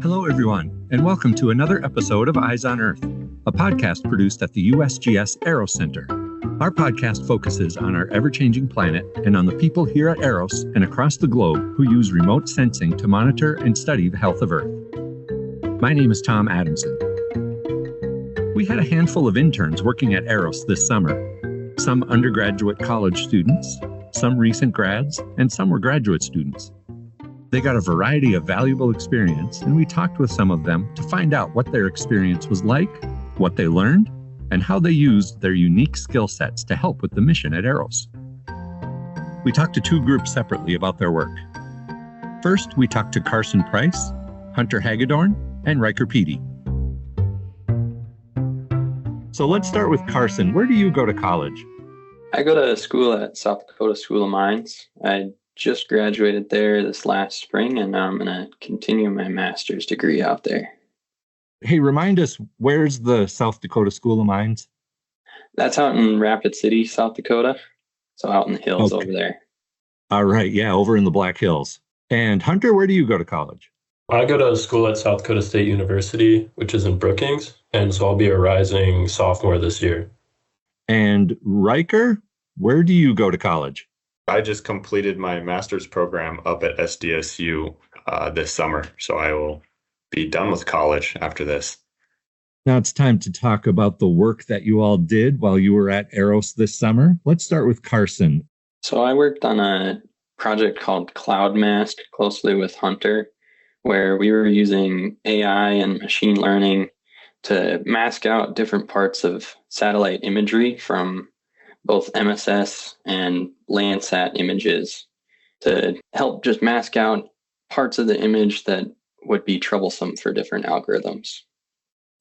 Hello, everyone, and welcome to another episode of Eyes on Earth, a podcast produced at the USGS EROS Center. Our podcast focuses on our ever-changing planet and on the people here at EROS and across the globe who use remote sensing to monitor and study the health of Earth. My name is Tom Adamson. We had a handful of interns working at EROS this summer. Some undergraduate college students, some recent grads, and some were graduate students. They got a variety of valuable experience, and we talked with some of them to find out what their experience was like, what they learned, and how they used their unique skill sets to help with the mission at EROS. We talked to two groups separately about their work. First, we talked to Carson Price, Hunter Hagedorn, and Riker Peedy. So let's start with Carson. Where do you go to college? I go to school at South Dakota School of Mines. I just graduated there this last spring, and I'm going to continue my master's degree out there. Hey, remind us, where's the South Dakota School of Mines? That's out in Rapid City, South Dakota. So out in the hills over there. All right. Yeah, over in the Black Hills. And Hunter, where do you go to college? I go to school at South Dakota State University, which is in Brookings. And so I'll be a rising sophomore this year. And Riker, where do you go to college? I just completed my master's program up at SDSU this summer, so I will be done with college after this. Now it's time to talk about the work that you all did while you were at EROS this summer. Let's start with Carson. So I worked on a project called Cloud Mask closely with Hunter, where we were using AI and machine learning to mask out different parts of satellite imagery from both MSS and Landsat images to help just mask out parts of the image that would be troublesome for different algorithms.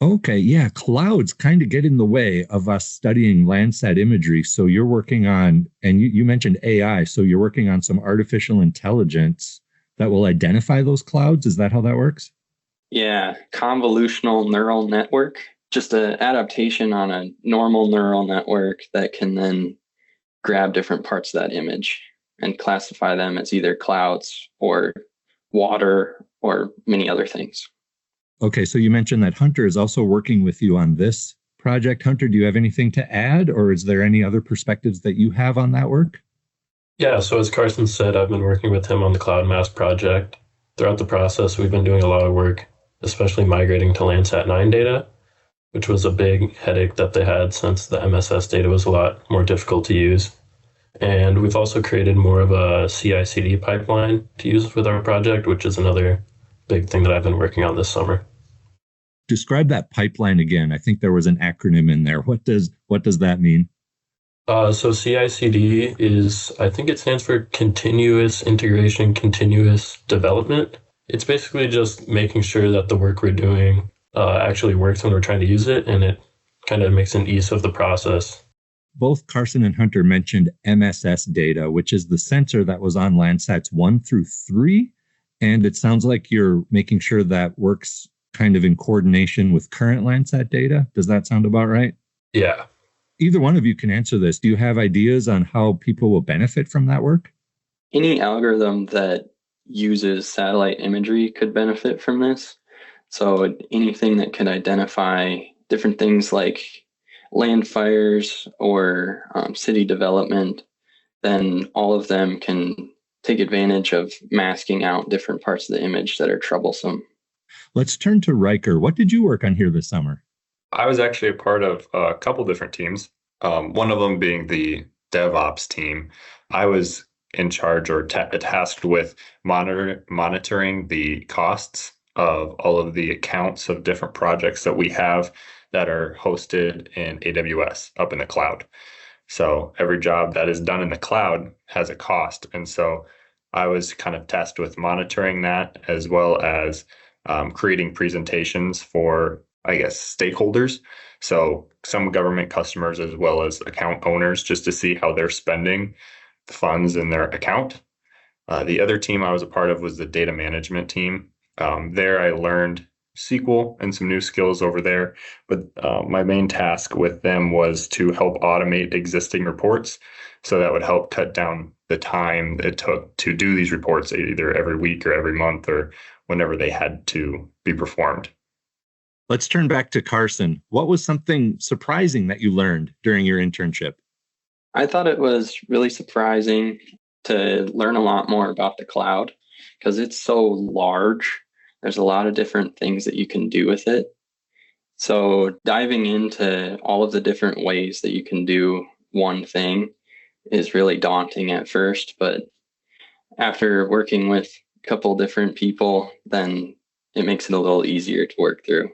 Okay, yeah, clouds kind of get in the way of us studying Landsat imagery. So you're working on, and you mentioned AI, so you're working on some artificial intelligence that will identify those clouds. Is that how that works? Yeah, convolutional neural network. Just an adaptation on a normal neural network that can then grab different parts of that image and classify them as either clouds or water or many other things. Okay, so you mentioned that Hunter is also working with you on this project. Hunter, do you have anything to add, or is there any other perspectives that you have on that work? Yeah, so as Carson said, I've been working with him on the Cloud Mask project. Throughout the process, we've been doing a lot of work, especially migrating to Landsat 9 data, which was a big headache that they had since the MSS data was a lot more difficult to use. And we've also created more of a CI/CD pipeline to use with our project, which is another big thing that I've been working on this summer. Describe that pipeline again. I think there was an acronym in there. What does that mean? So CI/CD is, I think it stands for continuous integration, continuous development. It's basically just making sure that the work we're doing actually works when we're trying to use it, and it kind of makes an ease of the process. Both Carson and Hunter mentioned MSS data, which is the sensor that was on Landsats 1 through 3. And it sounds like you're making sure that works kind of in coordination with current Landsat data. Does that sound about right? Yeah. Either one of you can answer this. Do you have ideas on how people will benefit from that work? Any algorithm that uses satellite imagery could benefit from this. So anything that could identify different things like land fires or city development, then all of them can take advantage of masking out different parts of the image that are troublesome. Let's turn to Riker. What did you work on here this summer? I was actually a part of a couple different teams, one of them being the DevOps team. I was in charge or tasked with monitoring the costs of all of the accounts of different projects that we have that are hosted in AWS up in the cloud. So every job that is done in the cloud has a cost. And so I was kind of tasked with monitoring that, as well as creating presentations for, I guess, stakeholders. So some government customers as well as account owners, just to see how they're spending the funds in their account. The other team I was a part of was the data management team. There I learned SQL and some new skills over there. But my main task with them was to help automate existing reports. So that would help cut down the time it took to do these reports either every week or every month or whenever they had to be performed. Let's turn back to Carson. What was something surprising that you learned during your internship? I thought it was really surprising to learn a lot more about the cloud because it's so large. There's a lot of different things that you can do with it. So diving into all of the different ways that you can do one thing is really daunting at first, but after working with a couple different people, then it makes it a little easier to work through.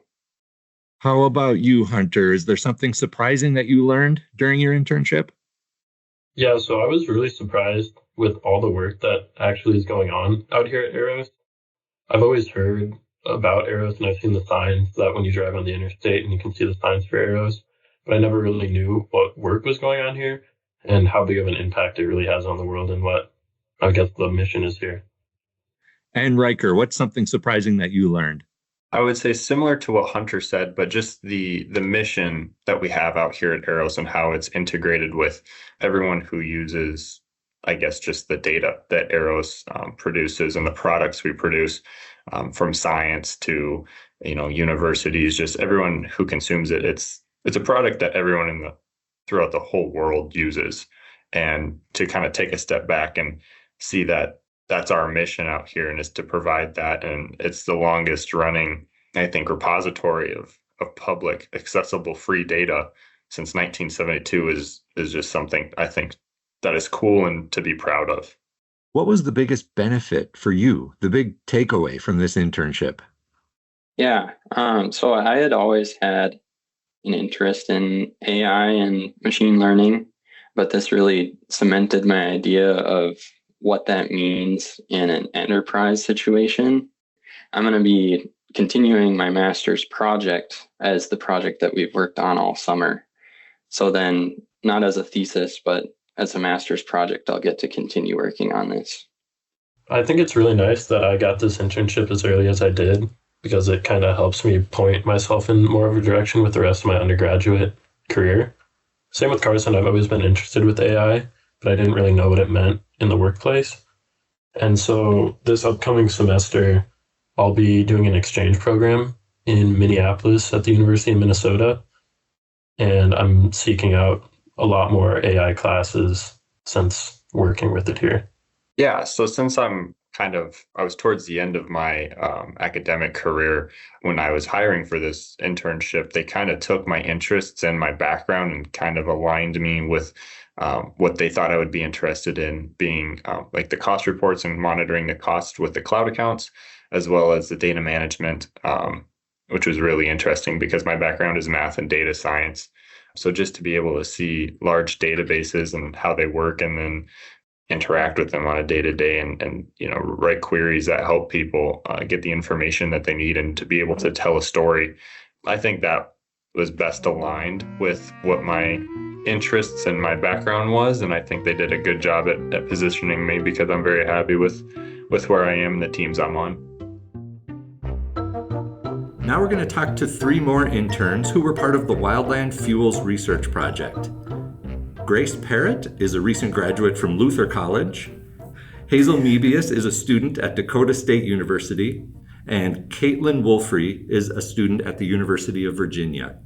How about you, Hunter? Is there something surprising that you learned during your internship? Yeah, so I was really surprised with all the work that actually is going on out here at EROS. I've always heard about EROS and I've seen the signs that when you drive on the interstate and you can see the signs for EROS, but I never really knew what work was going on here and how big of an impact it really has on the world and what I guess the mission is here. And Riker, what's something surprising that you learned? I would say similar to what Hunter said, but just the mission that we have out here at EROS and how it's integrated with everyone who uses, I guess, just the data that EROS produces and the products we produce, from science to, universities, just everyone who consumes it. It's a product that everyone throughout the whole world uses. And to kind of take a step back and see that that's our mission out here, and is to provide that. And it's the longest running, I think, repository of public accessible free data since 1972 is just something I think that is cool and to be proud of. What was the biggest benefit for you, the big takeaway from this internship? Yeah, so I had always had an interest in AI and machine learning, but this really cemented my idea of what that means in an enterprise situation. I'm going to be continuing my master's project as the project that we've worked on all summer. So then, not as a thesis, but as a master's project, I'll get to continue working on this. I think it's really nice that I got this internship as early as I did because it kind of helps me point myself in more of a direction with the rest of my undergraduate career. Same with Carson, I've always been interested with AI, but I didn't really know what it meant in the workplace. And so this upcoming semester, I'll be doing an exchange program in Minneapolis at the University of Minnesota. And I'm seeking out a lot more AI classes since working with it here. Yeah, so since I was towards the end of my academic career, when I was hiring for this internship, they kind of took my interests and my background and kind of aligned me with what they thought I would be interested in, being like the cost reports and monitoring the cost with the cloud accounts, as well as the data management, which was really interesting because my background is math and data science. So just to be able to see large databases and how they work and then interact with them on a day-to-day and write queries that help people get the information that they need and to be able to tell a story. I think that was best aligned with what my interests and my background was. And I think they did a good job at positioning me because I'm very happy with where I am and the teams I'm on. Now we're going to talk to 3 more interns who were part of the Wildland Fuels Research Project. Grace Parrot is a recent graduate from Luther College. Hazel Mebius is a student at Dakota State University. And Caitlin Wolfrey is a student at the University of Virginia.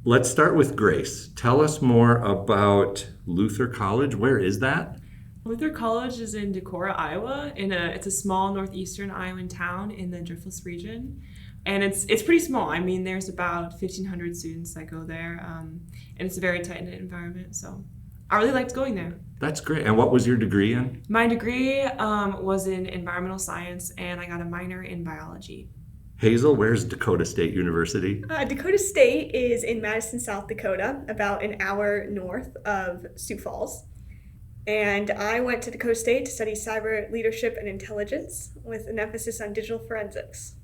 Let's start with Grace. Tell us more about Luther College. Where is that? Luther College is in Decorah, Iowa. It's a small northeastern Iowan town in the Driftless region. And it's pretty small. I mean, there's about 1,500 students that go there. And it's a very tight-knit environment. So I really liked going there. That's great. And what was your degree in? My degree was in environmental science, and I got a minor in biology. Hazel, where's Dakota State University? Dakota State is in Madison, South Dakota, about an hour north of Sioux Falls. And I went to Dakota State to study cyber leadership and intelligence with an emphasis on digital forensics.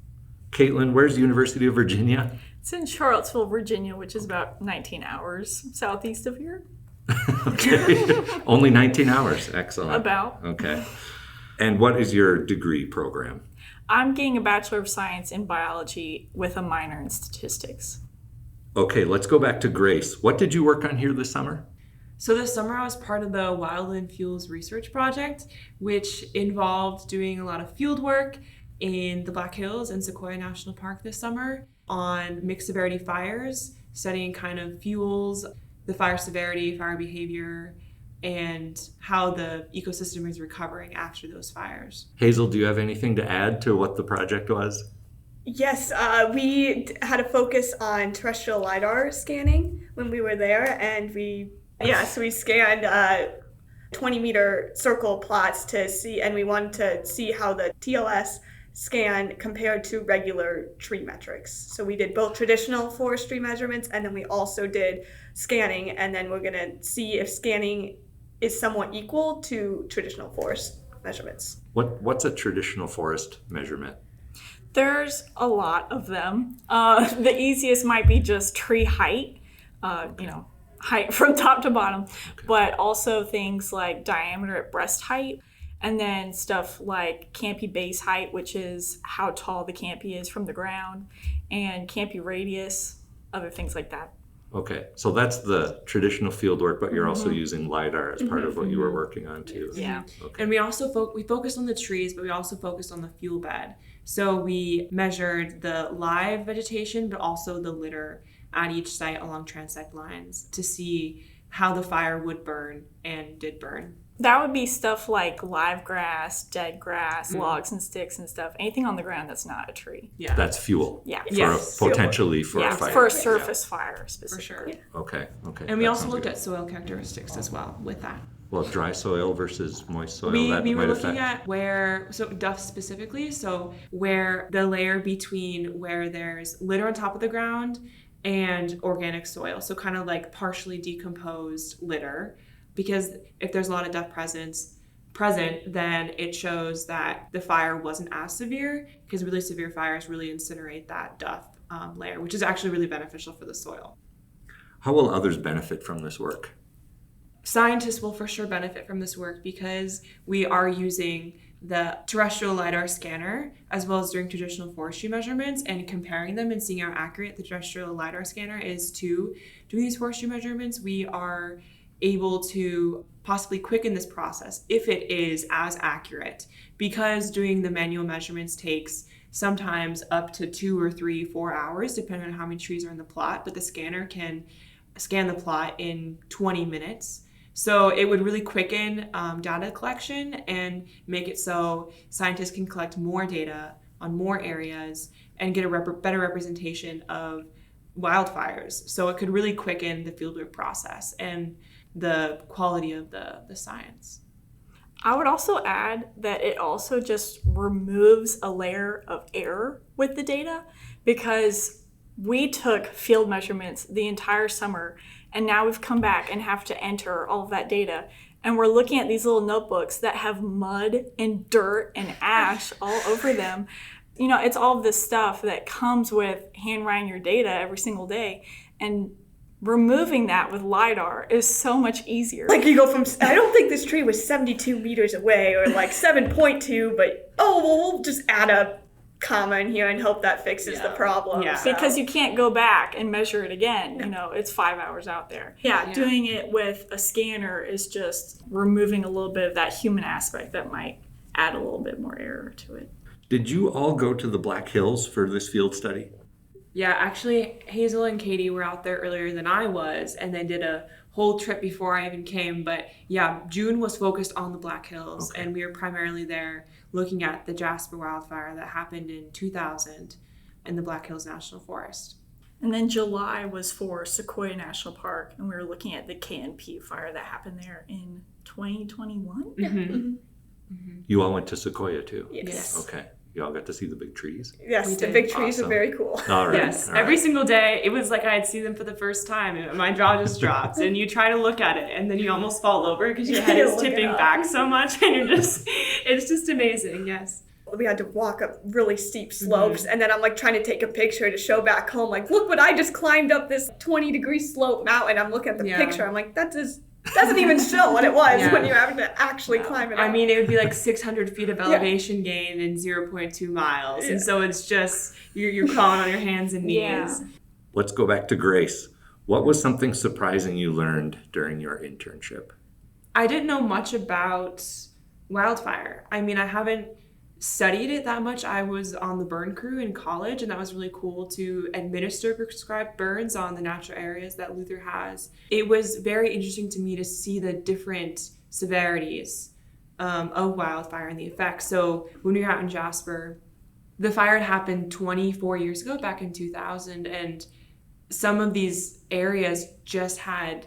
Caitlin, where's University of Virginia? It's in Charlottesville, Virginia, which is about 19 hours southeast of here. Okay. Only 19 hours. Excellent. About. Okay. And what is your degree program? I'm getting a Bachelor of Science in Biology with a minor in Statistics. Okay, let's go back to Grace. What did you work on here this summer? So this summer I was part of the Wildland Fuels Research Project, which involved doing a lot of field work in the Black Hills and Sequoia National Park this summer on mixed severity fires, studying kind of fuels, the fire severity, fire behavior, and how the ecosystem is recovering after those fires. Hazel, do you have anything to add to what the project was? Yes, we had a focus on terrestrial lidar scanning when we were there, and we scanned 20-meter circle plots to see, and we wanted to see how the TLS scan compared to regular tree metrics. So we did both traditional forestry measurements, and then we also did scanning, and then we're going to see if scanning is somewhat equal to traditional forest measurements. What's a traditional forest measurement? There's a lot of them. The easiest might be just tree height, height from top to bottom, but also things like diameter at breast height, and then stuff like canopy base height, which is how tall the canopy is from the ground, and canopy radius, other things like that. Okay, so that's the traditional field work, but you're also using LiDAR as part of what you were working on too. Yeah. Okay. And we also we focused on the trees, but we also focused on the fuel bed. So we measured the live vegetation, but also the litter at each site along transect lines to see how the fire would burn and did burn. That would be stuff like live grass, dead grass, logs and sticks and stuff. Anything on the ground that's not a tree. Yeah. That's fuel. Yeah. Potentially for a fire. For a surface fire specifically. For sure. Yeah. Okay. And we that also sounds looked good. at soil characteristics as well with that. Well, dry soil versus moist soil, We that were might looking affect. at where, so duff specifically, so where the layer between where there's litter on top of the ground and organic soil. So kind of like partially decomposed litter, because if there's a lot of duff present, then it shows that the fire wasn't as severe, because really severe fires really incinerate that duff layer, which is actually really beneficial for the soil. How will others benefit from this work? Scientists will for sure benefit from this work because we are using the terrestrial lidar scanner as well as doing traditional forestry measurements and comparing them and seeing how accurate the terrestrial lidar scanner is to doing these forestry measurements. We are able to possibly quicken this process if it is as accurate, because doing the manual measurements takes sometimes up to 2 or 3, 4 hours depending on how many trees are in the plot, but the scanner can scan the plot in 20 minutes. So it would really quicken data collection and make it so scientists can collect more data on more areas and get a better representation of wildfires. So it could really quicken the fieldwork process and the quality of the science. I would also add that it also just removes a layer of error with the data, because we took field measurements the entire summer, and now we've come back and have to enter all of that data. And we're looking at these little notebooks that have mud and dirt and ash all over them. You know, it's all of this stuff that comes with handwriting your data every single day. And removing that with LiDAR is so much easier. Like you go from, I don't think this tree was 72 meters away, or like 7.2, but we'll just add a comma in here and hope that fixes the problem. Yeah. So. Because you can't go back and measure it again. You know, it's 5 hours out there. Yeah, doing it with a scanner is just removing a little bit of that human aspect that might add a little bit more error to it. Did you all go to the Black Hills for this field study? Yeah, actually, Hazel and Katie were out there earlier than I was, and they did a whole trip before I even came. But yeah, June was focused on the Black Hills, and we were primarily there looking at the Jasper wildfire that happened in 2000 in the Black Hills National Forest. And then July was for Sequoia National Park, and we were looking at the KNP fire that happened there in 2021. Mm-hmm. Mm-hmm. You all went to Sequoia too? Yes. Okay. You all got to see the big trees? Yes, We the did. big trees Awesome. are very cool. All right. Yes, all every right. single day, it was like I had seen them for the first time, and my jaw just drops, and you try to look at it, and then you almost fall over because your head is Look it tipping up. back so much, and it's just amazing, yes. We had to walk up really steep slopes, and then I'm like trying to take a picture to show back home, like, look what I just climbed up this 20-degree slope mountain. I'm looking at the Yeah. picture, I'm like, that is doesn't even show what it was Yeah. when you're having to actually climb it up. I mean, it would be like 600 feet of elevation gain in 0.2 miles. Yeah. And so it's just, you're crawling on your hands and knees. Yeah. Let's go back to Grace. What was something surprising you learned during your internship? I didn't know much about wildfire. I mean, I haven't studied it that much. I was on the burn crew in college, and that was really cool to administer prescribed burns on the natural areas that Luther has. It was very interesting to me to see the different severities of wildfire and the effects. So when we were out in Jasper, the fire had happened 24 years ago, back in 2000, and some of these areas just had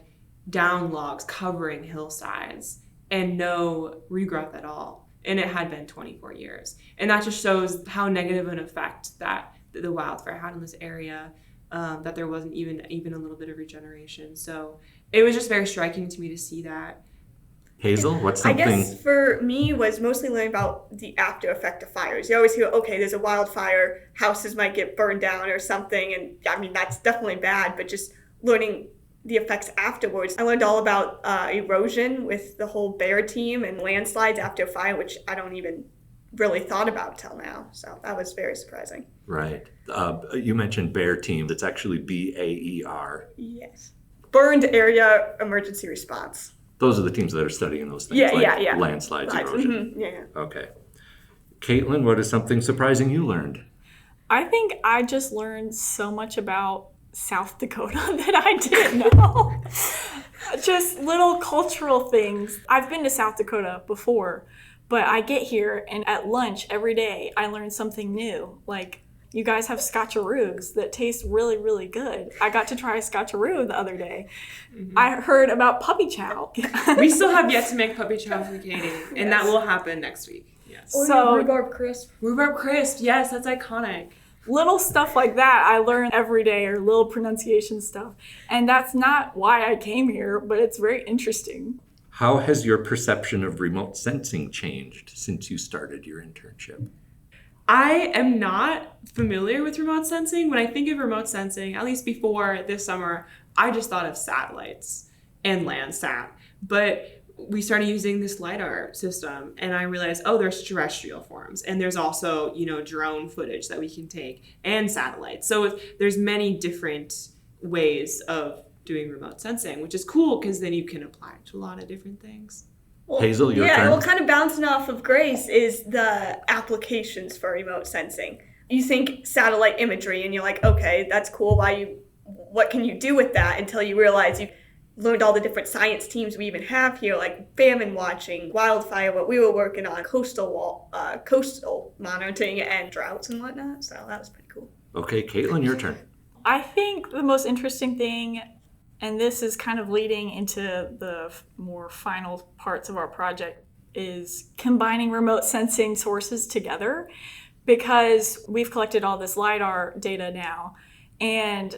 down logs covering hillsides and no regrowth at all. And it had been 24 years. And that just shows how negative an effect that the wildfire had in this area, that there wasn't even a little bit of regeneration. So it was just very striking to me to see that. Hazel, what's something? I guess for me was mostly learning about the after effect of fires. You always hear, okay, there's a wildfire, houses might get burned down or something. And I mean, that's definitely bad, but just learning the effects afterwards. I learned all about erosion with the whole bear team and landslides after fire, which I don't even really thought about till now. So that was very surprising. Right. You mentioned bear team. It's actually BAER. Yes. Burned area emergency response. Those are the teams that are studying those things, Yeah, like yeah. landslides, Right. erosion. Mhm. Yeah. Okay. Caitlin, what is something surprising you learned? I think I just learned so much about South Dakota that I didn't know. Just little cultural things. I've been to South Dakota before, but I get here and at lunch every day I learn something new. Like, you guys have scotcheroos that taste really, really good. I got to try a scotcheroo the other day. Mm-hmm. I heard about puppy chow. We still have yet to make puppy chow for Katie, and that will happen next week. Yes. So rhubarb crisp. Rhubarb crisp, yes, that's iconic. Little stuff like that I learn every day, or little pronunciation stuff. And that's not why I came here, but it's very interesting. How has your perception of remote sensing changed since you started your internship? I am not familiar with remote sensing. When I think of remote sensing, at least before this summer, I just thought of satellites and Landsat. But we started using this lidar system, and I realized, oh, there's terrestrial forms, and there's also, drone footage that we can take, and satellites. So there's many different ways of doing remote sensing, which is cool because then you can apply it to a lot of different things. Well, Hazel, your turn. Yeah, well, kind of bouncing off of Grace is the applications for remote sensing. You think satellite imagery, and you're like, okay, that's cool. What can you do with that? Until you realize you've learned all the different science teams we even have here, like famine watching, wildfire, what we were working on, coastal monitoring, and droughts and whatnot. So that was pretty cool. Okay, Caitlin, your turn. I think the most interesting thing, and this is kind of leading into the more final parts of our project, is combining remote sensing sources together, because we've collected all this LiDAR data now, and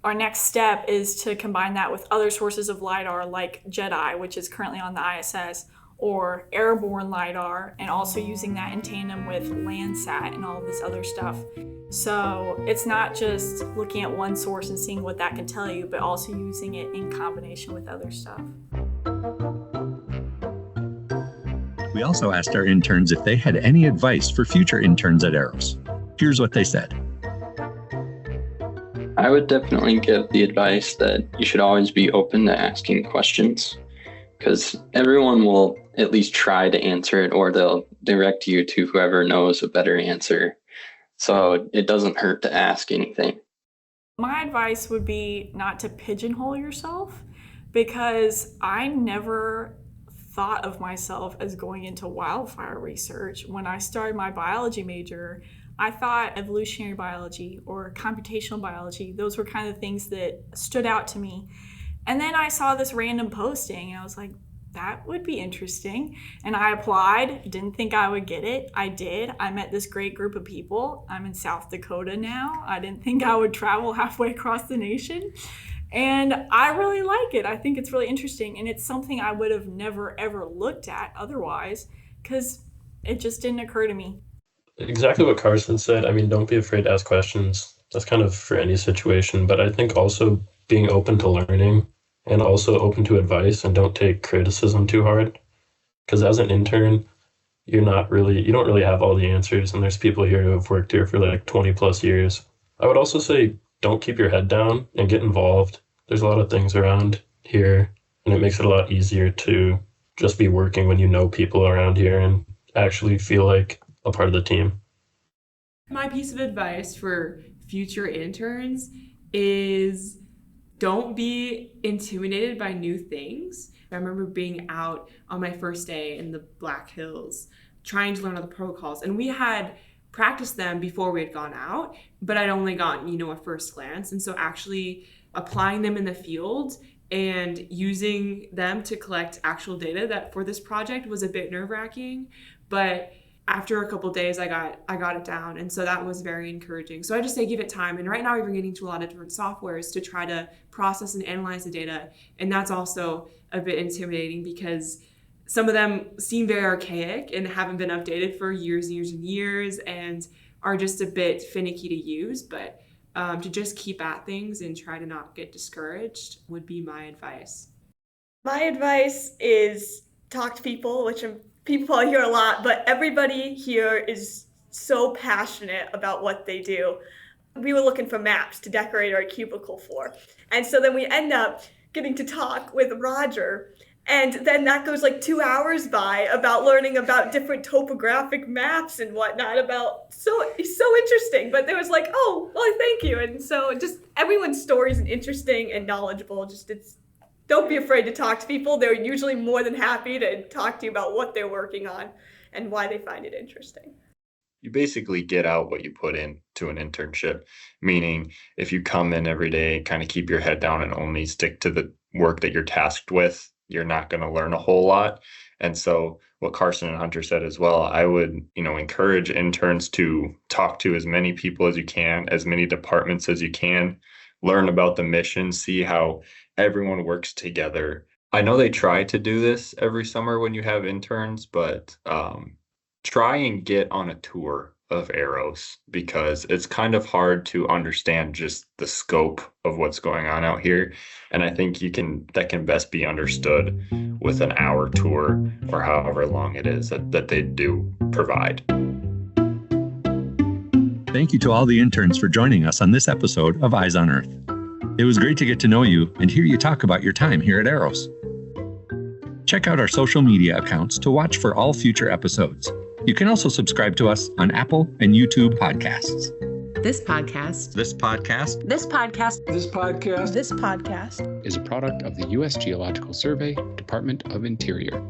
our next step is to combine that with other sources of LiDAR like JEDI, which is currently on the ISS, or airborne LiDAR, and also using that in tandem with Landsat and all of this other stuff. So it's not just looking at one source and seeing what that can tell you, but also using it in combination with other stuff. We also asked our interns if they had any advice for future interns at EROS. Here's what they said. I would definitely give the advice that you should always be open to asking questions, because everyone will at least try to answer it, or they'll direct you to whoever knows a better answer. So it doesn't hurt to ask anything. My advice would be not to pigeonhole yourself, because I never thought of myself as going into wildfire research. When I started my biology major, I thought evolutionary biology or computational biology, those were kind of things that stood out to me. And then I saw this random posting and I was like, that would be interesting. And I applied, didn't think I would get it. I did. I met this great group of people. I'm in South Dakota now. I didn't think I would travel halfway across the nation. And I really like it. I think it's really interesting. And it's something I would have never, ever looked at otherwise, because it just didn't occur to me. Exactly what Carson said. I mean, don't be afraid to ask questions. That's kind of for any situation. But I think also being open to learning and also open to advice and don't take criticism too hard. Because as an intern, you don't really have all the answers, and there's people here who have worked here for like 20 plus years. I would also say don't keep your head down and get involved. There's a lot of things around here, and it makes it a lot easier to just be working when you know people around here and actually feel like a part of the team. My piece of advice for future interns is don't be intimidated by new things. I remember being out on my first day in the Black Hills, trying to learn all the protocols, and we had practiced them before we had gone out, but I'd only gotten, a first glance. And so actually applying them in the field and using them to collect actual data that for this project was a bit nerve-wracking, but after a couple of days, I got it down. And so that was very encouraging. So I just say give it time. And right now, we've been getting to a lot of different softwares to try to process and analyze the data. And that's also a bit intimidating because some of them seem very archaic and haven't been updated for years and years and years and are just a bit finicky to use. But to just keep at things and try to not get discouraged would be my advice. My advice is talk to people, which people probably hear a lot, but everybody here is so passionate about what they do. We were looking for maps to decorate our cubicle for. And so then we end up getting to talk with Roger. And then that goes like 2 hours by about learning about different topographic maps and whatnot so interesting. But there was like, oh, well, thank you. And so just everyone's story is interesting and knowledgeable. Don't be afraid to talk to people. They're usually more than happy to talk to you about what they're working on and why they find it interesting. You basically get out what you put into an internship, meaning if you come in every day, kind of keep your head down and only stick to the work that you're tasked with, you're not going to learn a whole lot. And so what Carson and Hunter said as well, I would, encourage interns to talk to as many people as you can, as many departments as you can, learn about the mission, see how everyone works together. I know they try to do this every summer when you have interns, but try and get on a tour of EROS because it's kind of hard to understand just the scope of what's going on out here. And I think that can best be understood with an hour tour or however long it is that they do provide. Thank you to all the interns for joining us on this episode of Eyes on Earth. It was great to get to know you and hear you talk about your time here at EROS. Check out our social media accounts to watch for all future episodes. You can also subscribe to us on Apple and YouTube podcasts. This podcast is a product of the U.S. Geological Survey, Department of Interior.